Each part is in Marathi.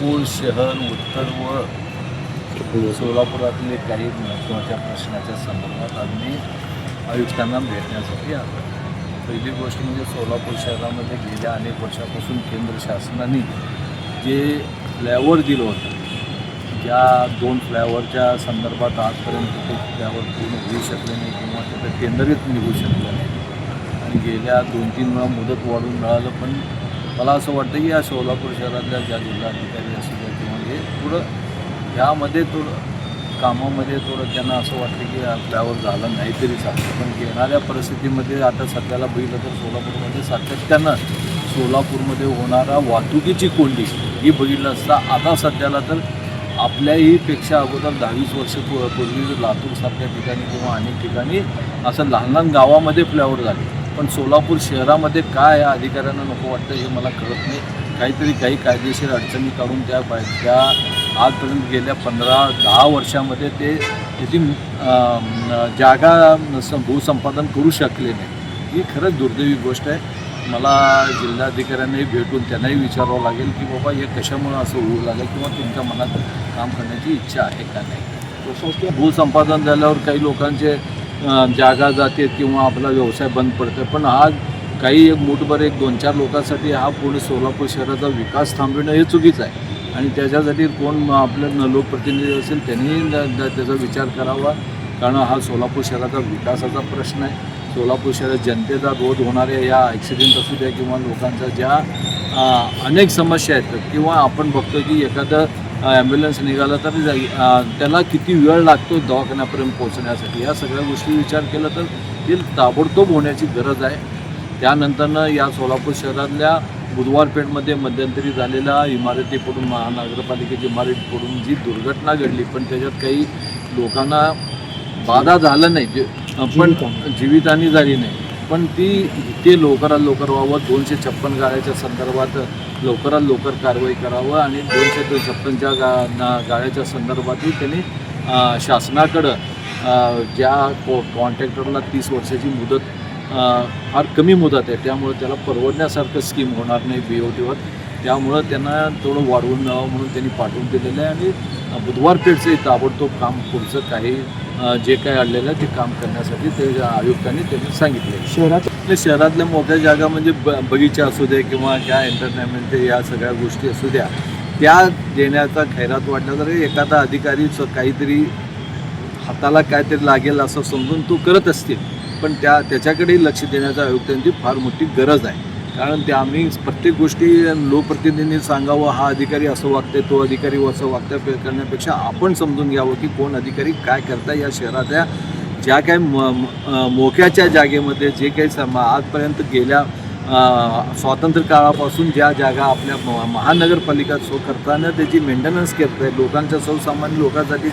सोलापूर शहर उत्तर व सोलापुरातले काही महत्त्वाच्या प्रश्नाच्या संदर्भात आम्ही आयुक्तांना भेटण्यासाठी आलो. पहिली गोष्ट म्हणजे सोलापूर शहरामध्ये गेल्या अनेक वर्षापासून केंद्र शासनाने जे फ्लायओव्हर दिलं होतं, ज्या 2 फ्लायओव्हरच्या संदर्भात आजपर्यंत ते फ्लायओव्हर पूर्ण होऊ शकले नाही किंवा त्याचं टेंडरच निघू शकलं नाही आणि गेल्या 2-3 वेळा मुदत वाढून मिळालं. पण मला असं वाटतं की या सोलापूर शहरातल्या ज्या जिल्हाधिकारी असू द्या किंवा हे थोडं ह्यामध्ये कामामध्ये त्यांना असं वाटतं की फ्लायओव्हर झालं नाही तरी चालतं. पण येणाऱ्या परिस्थितीमध्ये आता सध्याला बघितलं तर सोलापूरमध्ये सातत्यानं सोलापूरमध्ये होणारा वाहतुकीची कोंडी ही बघितलं असता आता सध्याला तर आपल्याहीपेक्षा अगोदर 10-20 वर्ष पूर्वी लातूरसारख्या ठिकाणी किंवा अनेक ठिकाणी असं लहान लहान गावामध्ये फ्लायओव्हर झाले. पण सोलापूर शहरामध्ये काय या अधिकाऱ्यांना नको वाटतं हे मला कळत नाही. काही कायदेशीर अडचणी काढून त्या आजपर्यंत गेल्या 15-10 वर्षामध्ये ते त्याची जागा भूसंपादन करू शकले नाही. ही खरंच दुर्दैवी गोष्ट आहे. मला जिल्हाधिकाऱ्यांनाही भेटून त्यांनाही विचारावं लागेल की बाबा हे कशामुळं असं होऊ लागेल किंवा तुमच्या मनात काम करण्याची इच्छा आहे का नाही. भूसंपादन झाल्यावर काही लोकांचे जागा जाते किंवा आपला व्यवसाय बंद पडतो. पण आज काही एक मूठभर 2-4 लोकांसाठी हा पूर्ण सोलापूर शहराचा विकास थांबविणं हे चुकीचं आहे आणि त्याच्यासाठी कोण आपलं लोकप्रतिनिधी असेल त्यांनी त्याचा विचार करावा. कारण हा सोलापूर शहराचा विकासाचा प्रश्न आहे. सोलापूर शहरात जनतेचा रोज होणाऱ्या या ॲक्सिडेंट असू द्या किंवा लोकांचा ज्या अनेक समस्या आहेत किंवा आपण बघतो की एखादं ॲम्ब्युलन्स निघालं तर त्याला किती वेळ लागतो दवाखान्यापर्यंत पोहोचण्यासाठी. या सगळ्या गोष्टी विचार केला तर ती ताबडतोब होण्याची गरज आहे. त्यानंतरनं या सोलापूर शहरातल्या बुधवारपेठमध्ये मध्यंतरी झालेल्या इमारती पडून महानगरपालिकेची इमारत पडून जी दुर्घटना घडली पण त्याच्यात काही लोकांना बाधा झालं नाही पण जीवितहानी झाली नाही. पण ते लवकरात लवकर व्हावं. 256 गाड्याच्या संदर्भात लवकरात लवकर कारवाई करावं आणि 256च्या गाड्याच्या संदर्भातही त्यांनी शासनाकडं ज्या कॉन्ट्रॅक्टरला 30 वर्षाची मुदत फार कमी मुदत आहे त्यामुळे त्याला परवडण्यासारखं स्कीम होणार नाही BOTवर. त्यामुळं त्यांना थोडं वाढवून मिळावं म्हणून त्यांनी पाठवून दिलेलं आहे आणि बुधवारपेठचे ताबडतोब काम पुढचं काही जे काही अडलेलं आहे ते काम करण्यासाठी ते आयुक्तांनी त्यांनी सांगितले. शहरातल्या मोठ्या जागा म्हणजे बगीचा असू दे किंवा ज्या एंटरटेनमेंट या सगळ्या गोष्टी असू द्या त्या देण्याचा खैरात वाटला तर एखादा अधिकारीचं काहीतरी हाताला काहीतरी लागेल असं समजून तो करत असतील. पण त्याच्याकडेही लक्ष देण्याचा आयुक्तांची फार मोठी गरज आहे. कारण ते आम्ही प्रत्येक गोष्टी लोकप्रतिनिधींनी सांगावं हा अधिकारी असं वागते तो अधिकारी असं वागतं करण्यापेक्षा आपण समजून घ्यावं की कोण अधिकारी काय करता. या शहरातल्या ज्या काही मोक्याच्या जागेमध्ये जे काही आजपर्यंत गेल्या स्वातंत्र्य काळापासून ज्या जागा आपल्या महानगरपालिका करताना त्याची मेंटेनन्स करत आहे लोकांच्या सर्वसामान्य लोकांसाठी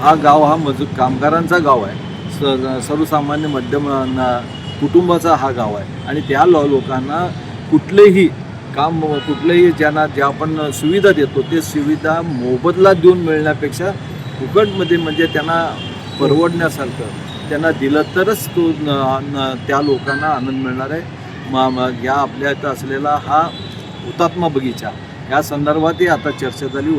हा गाव हा कामगारांचा गाव आहे. सर्वसामान्य मध्यम कुटुंबाचा हा गाव आहे आणि त्या लोकांना कुठलेही ज्यांना ज्या आपण सुविधा देतो ते सुविधा मोबदला देऊन मिळण्यापेक्षा फुकटमध्ये म्हणजे त्यांना परवडण्यासारखं त्यांना दिलं तरच तो त्या लोकांना आनंद मिळणार आहे. या आपल्या इथं असलेला हा हुतात्मा बगीचा या संदर्भातही आता चर्चा झाली.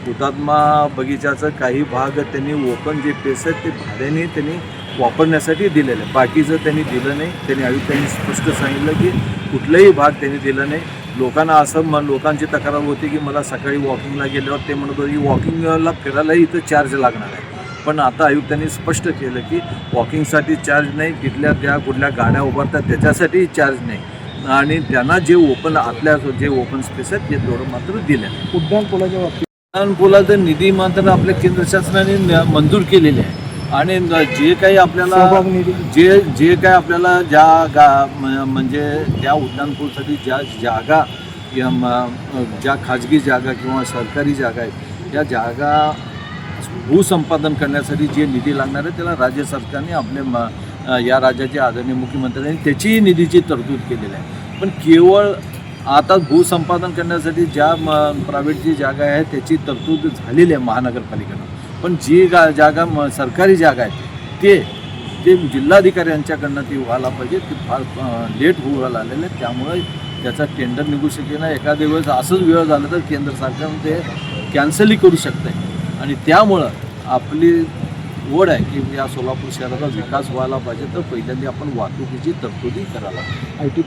हुतात्मा बगीचाचं काही भाग त्यांनी ओपन जे पेस आहेत ते भाड्याने त्यांनी वापरण्यासाठी दिलेलं आहे. बाकीचं त्यांनी दिलं नाही. त्यांनी आयुक्तांनी स्पष्ट सांगितलं की कुठलाही भाग त्यांनी दिला नाही. लोकांची तक्रार होती की मला सकाळी वॉकिंगला गेल्यावर ते म्हणत होते की वॉकिंगला फिरायलाही इथं चार्ज लागणार आहे. पण आता आयुक्तांनी स्पष्ट केलं की वॉकिंगसाठी चार्ज नाही. तिथल्या त्या कुठल्या गाड्या उभारतात त्याच्यासाठी चार्ज नाही आणि त्यांना जे ओपन स्पेस आहेत ते तेवढं मात्र दिलं. उड्डाणपुलाच्या बाबतीत उड्डाणपुलाचा निधी मात्र आपल्या केंद्र शासनाने मंजूर केलेले आहे आणि जे काही आपल्याला जे काही आपल्याला म्हणजे त्या उड्डाणपूलसाठी ज्या जागा ज्या खाजगी जागा किंवा सरकारी जागा आहेत त्या जागा भूसंपादन करण्यासाठी जे निधी लागणार आहे त्याला राज्य सरकारने आपल्या या राज्याचे आदरणीय मुख्यमंत्र्यांनी त्याची निधीची तरतूद केलेली आहे. पण केवळ आता भूसंपादन करण्यासाठी ज्या प्रायव्हेट जी जागा आहे त्याची तरतूद झालेली आहे महानगरपालिकेनं. पण जी जागा सरकारी जागा आहे ते जिल्हाधिकारी यांच्याकडनं ती व्हायला पाहिजे. ती फार लेट होऊ लागलेलं आहे. त्यामुळे त्याचा टेंडर निघू शकेल ना. एखाद्या वेळेस असंच वेळ झालं तर केंद्र सरकारनं ते कॅन्सलही करू शकतं आहे. आणि त्यामुळं आपली ओढ आहे की या सोलापूर शहराचा विकास व्हायला पाहिजे तर पहिल्यांदा आपण वाहतुकीची तरतुदी करायला.